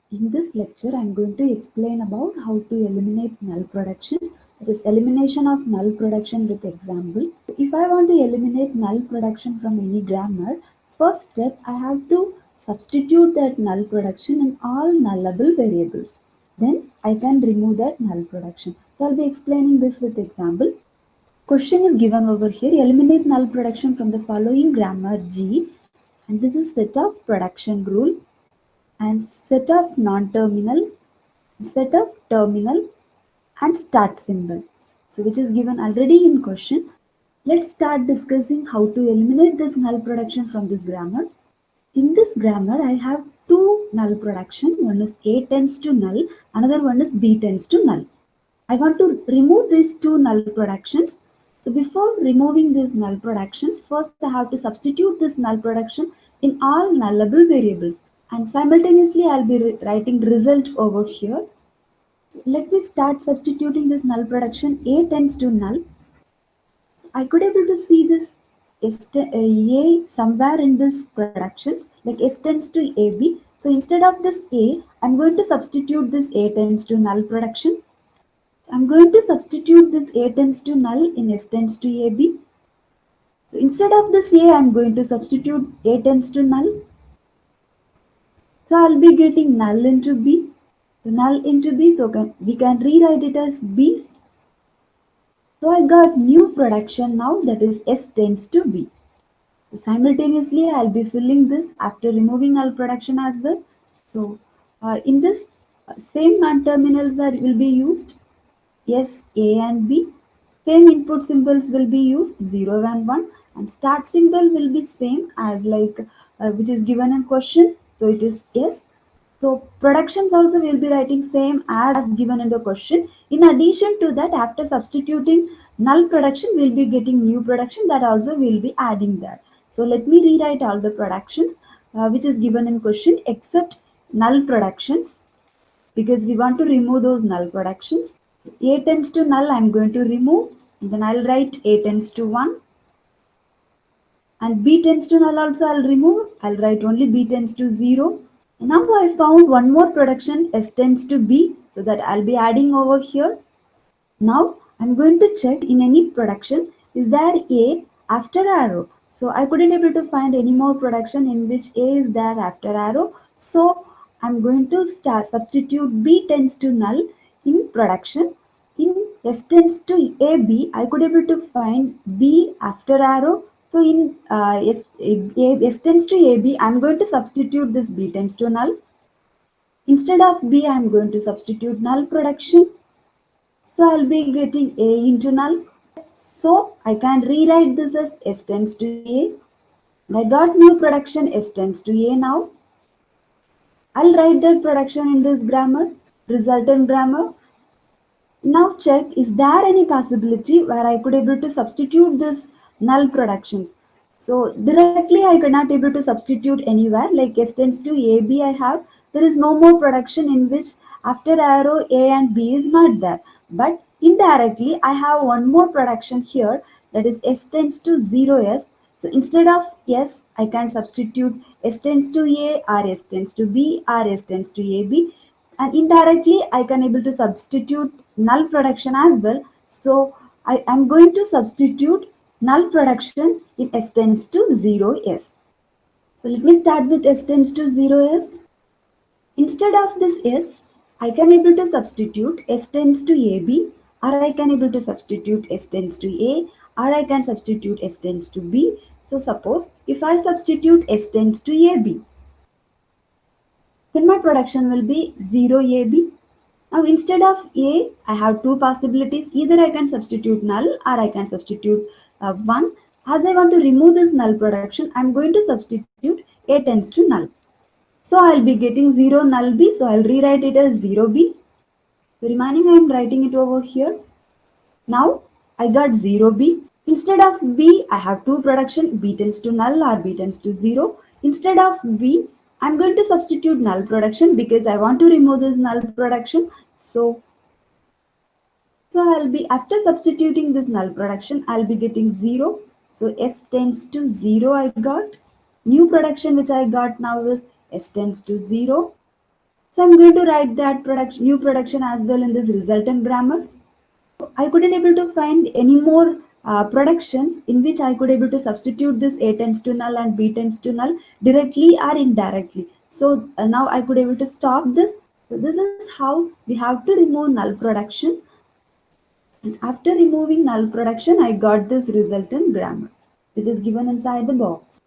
In this lecture, I am going to explain about how to eliminate null production. That is elimination of null production with example. If I want to eliminate null production from any grammar, first step I have to substitute that null production in all nullable variables. Then I can remove that null production. So I'll be explaining this with example. Question is given over here. Eliminate null production from the following grammar G, and this is set of production rule and set of non-terminal, set of terminal and start symbol. So which is given already in question. Let's start discussing how to eliminate this null production from this grammar. In this grammar, I have two null production. One is A tends to null, another one is B tends to null. I want to remove these two null productions. So before removing these null productions, first I have to substitute this null production in all nullable variables. And simultaneously I'll be writing result over here. Let me start substituting this null production. A tends to null. I could able to see this A somewhere in this productions, like S tends to AB. So instead of this A, I'm going to substitute this A tends to null production. I'm going to substitute this A tends to null in S tends to AB. So instead of this A, I'm going to substitute A tends to null. So I'll be getting null into B. So null into B, so we can rewrite it as B. So I got new production now, that is S tends to B. Simultaneously, I'll be filling this after removing null production as well. So in this, same non-terminals will be used. Yes, A and B. Same input symbols will be used 0 and 1, and start symbol will be same as like which is given in question. So it is yes. So productions also will be writing same as given in the question. In addition to that, after substituting null production, we'll be getting new production that also will be adding that. So let me rewrite all the productions which is given in question except null productions, because we want to remove those null productions. So A tends to null, I'm going to remove. And then I'll write A tends to 1. And B tends to null also I'll remove. I'll write only B tends to 0. Now I found one more production S tends to B, so that I'll be adding over here. Now I'm going to check in any production is there A after arrow. So I couldn't able to find any more production in which A is there after arrow. So I'm going to start substitute B tends to null in production. In S tends to AB, I could able to find B after arrow. So in S tends to AB, I'm going to substitute this B tends to null. Instead of B, I'm going to substitute null production. So I'll be getting A into null. So I can rewrite this as S tends to A. And I got new production S tends to A now. I'll write that production in this grammar, resultant grammar. Now check, is there any possibility where I could able to substitute this null productions? So directly I could not able to substitute anywhere, like S tends to AB I have. There is no more production in which after arrow A and B is not there. But indirectly I have one more production here, that is S tends to 0S. So instead of S, I can substitute S tends to A or S tends to B or S tends to AB, and indirectly I can able to substitute null production as well. So I am going to substitute null production in S tends to 0S. So let me start with S tends to 0S. Instead of this S, I can able to substitute S tends to AB, or I can able to substitute S tends to A, or I can substitute S tends to B. So suppose if I substitute S tends to AB, then my production will be 0AB. Now instead of A, I have two possibilities. Either I can substitute null or I can substitute 1. As I want to remove this null production, I am going to substitute A tends to null. So I'll be getting 0 null B, so I'll rewrite it as 0B. The remaining I am writing it over here. Now I got 0B. Instead of B, I have two production, B tends to null or B tends to 0. Instead of B, I'm going to substitute null production because I want to remove this null production. So I'll be, after substituting this null production, I'll be getting 0. So S tends to 0 I got. New production which I got now is S tends to 0. So I'm going to write that new production as well in this resultant grammar. I couldn't able to find any more productions in which I could able to substitute this A tends to null and B tends to null directly or indirectly. So now I could able to stop this. So this is how we have to remove null production. And after removing null production, I got this resultant grammar, which is given inside the box.